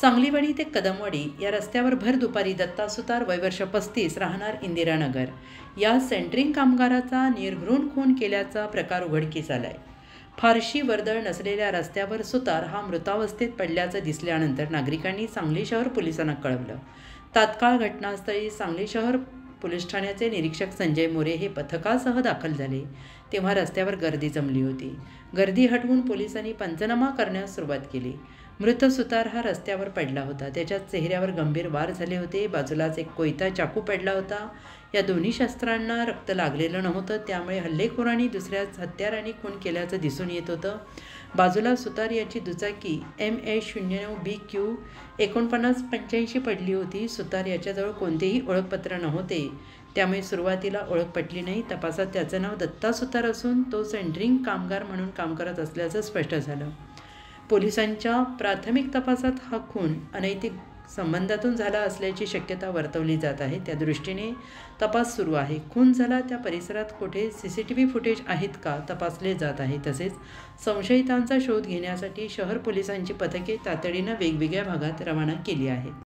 सांगलीवाडी ते कदमवाडी या रस्त्यावर भर दुपारी दत्ता सुतार वय वर्ष 35 राहणार इंदिरानगर या सेंटरिंग कामगाराचा निर्घृण खून केल्याचा प्रकार उघडकीस आलाय। फारशी वर्दळ नसलेल्या रस्त्यावर सुतार हा मृतावस्थेत पडल्याचं दिसल्यानंतर नागरिकांनी सांगली शहर पोलिसांना कळवलं। तात्काळ घटनास्थळी सांगली शहर पोलीस ठाण्याचे निरीक्षक संजय मोरे हे पथकासह दाखल झाले तेव्हा रस्त्यावर गर्दी जमली होती। गर्दी हटवून पोलिसांनी पंचनामा करण्यास सुरुवात केली। मृत सुतार हा रस्त्यावर पडला होता। त्याच्या चेहऱ्यावर गंभीर वार झाले होते। बाजूलाच एक कोयता चाकू पडला होता। या दोन्ही शस्त्रांना रक्त लागलेलं नव्हतं, त्यामुळे हल्लेखोरांनी दुसऱ्याच हत्याराने खून केल्याचं दिसून येत होतं। बाजूला सुतार याची दुचाकी MA09BQ 4985 पडली होती। सुतार याच्याजवळ कोणतेही ओळखपत्र नव्हते, त्यामुळे सुरुवातीला ओळख पटली नाही। तपासात त्याचं नाव दत्ता सुतार असून तो सेंटरिंग कामगार म्हणून काम करत असल्याचं स्पष्ट झालं। पोलिसांच्या प्राथमिक तपासात हा खून अनैतिक संबंधातून झाला असल्याची शक्यता वर्तवली जात आहे। त्या दृष्टीने तपास सुरू आहे। खून झाला त्या परिसरात कुठे CCTV फुटेज आहेत का तपासले जात आहे। तसेच संशयितांचा शोध घेण्यासाठी शहर पोलिसांची पथके तातडीनं वेगवेगळ्या भागात रवाना केली आहेत।